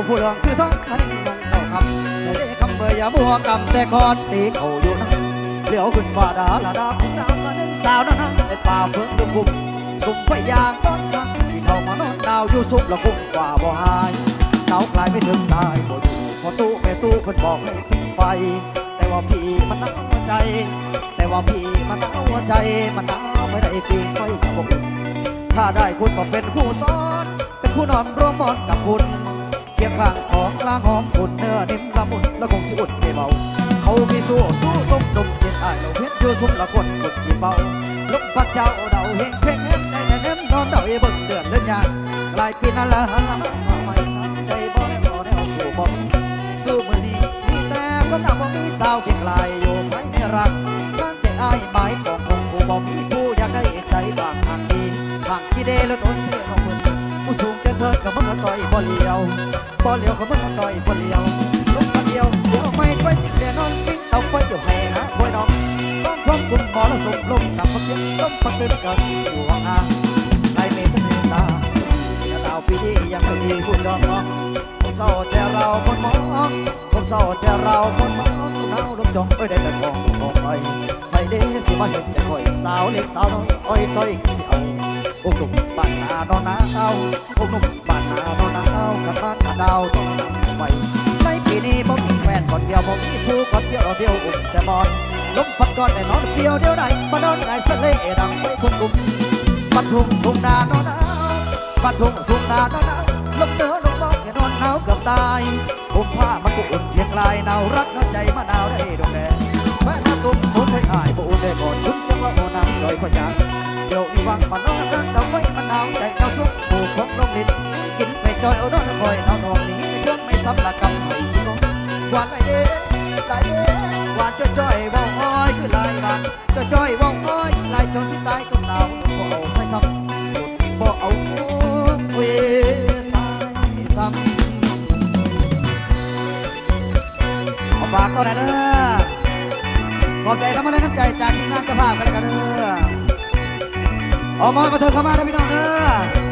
ผู้เรื่องคือท้องคันนี้น้องเจ้าคำแต่ได้คำเบยอย่าบัวกำแต่คอนตีเขาอยู่นั่นเหลียวขึ้นฟ้าดาละดาคุณดาวกันสาวนั้นในป่าเฟืองดุกุมสุ่มไฟยางต้นทางที่เขามานอนดาวอยู่ซุ่มละคุ้มกว่าบ่หายหนาวกลายไม่ถึงตายบ่อยู่พอตู้แม่ตู้เพิ่นบอกให้ทิ้งไฟแต่ว่าพี่มันหนาวหัวใจแต่ว่าพี่มันหนาวหัวใจมันหนาวไม่ได้ปีนไฟกับบ่อุ่นถ้าได้คุณมาเป็นคู่ซ้อนเป็นคู่นอนร่วมหมอนกับคุณเคียงข้างสองกลางหอมคุณเนื้อนิ่มละมุนแล้วคงสิอุ่นไม่เบาเขามีสู้สมดมเย็นอายเราเห็นอยู่ซุ่มละคนกดกี่เบาลมพัดเจ้าเดาเฮงเพ่งเห็นได้แต่เน้นนอนเดาเบิ่งเดือนเดินยางกลายปีนั่นละหันละมาไม่น้ำใจบ่ได้บ่ได้เอาสู่บ่สู้มือนี้มีแต่ก็หน้าบ่มีสาวเคียงลายอยู่ภายในรักข้างใจอ้ายหมายของคงผู้บ่มีผู้อยากได้ใจบางทางดีทางที่เดแล้วทนเที่ยวมือผู้สูงเกินเถิดก็มันต่อยบ่เลี้ยวก็มันต่อยบ่เลี้ยวลงมาเดียวเดี๋ยวไม่ค่อยติดเดี๋ยวนอนปิ้งเตาไฟอยู่ให้นะคอยน้องต้องพร้อมกุมหมอและส่งลมกับพักเสียงต้มพักตื่นกันสู่ห้องน้ำไล่เมตตาดาวปีนี้ยังไม่มีผู้จองมองผมเศร้าแต่เราคนมองผมเศร้าแต่เราคนมองหนาวลมจองได้แต่ของไปเด้สิมาเห็นใจคอยสาวเล็กสาวน้อยอ้อยต้อยสิเอาโอ้หนุ่มบ้านนาดอนนาเอาโอ้หนุ่มบ้านนาดอนนาเอากับบ้านนาดาวต้องไปในปีนี้ผมมีแฟนคนเดียวผมมีผู้คนเดียวเราเดียวอุ่นแต่บอลลมพัดก้อนแต่นอนเดียวใดมานอนไงสะเล่ดังไฟคุ้มปัดทุ่งนาดอนนาปัดทุ่งนาดอนนาลมเตือนลมมองแค่นอนหนาวเกือบตายผมผ้ามันก็อุ่นเพียงลายหนาวรักหนาวใจมะนาวได้ดอกแดงแฟนน้ำตุ้มสูงไฟอายบ่อุ่นได้ก่อนทุ่งจังว่าโอน้ำจอยขยางเดี๋ยวอีวังมันน้องกันเตาไฟมันหนาวใจเตาสุกผูกพกลงลิ้นกินไปจอยเอาดอนคอยเอาหนองนี้ไม่เครื่องไม่ซ้ำละกำไม่ที่น้องหวานไรเด้หวานจ้อยว่องอ้อยคือลายบานจ้อยว่องอ้อยลายจนสิตายก็หนาวบ่เอาใส่ซ้ำบ่เอาเวใส่ซ้ำเอาฝากตัวไหนเด้อขอบใจทำอะไรน้ำใจจากทีมงานเจ้าภาพกันเลยกันเด้อออกมาเถอะเข้ามาเด้อพี่น้องเด้อ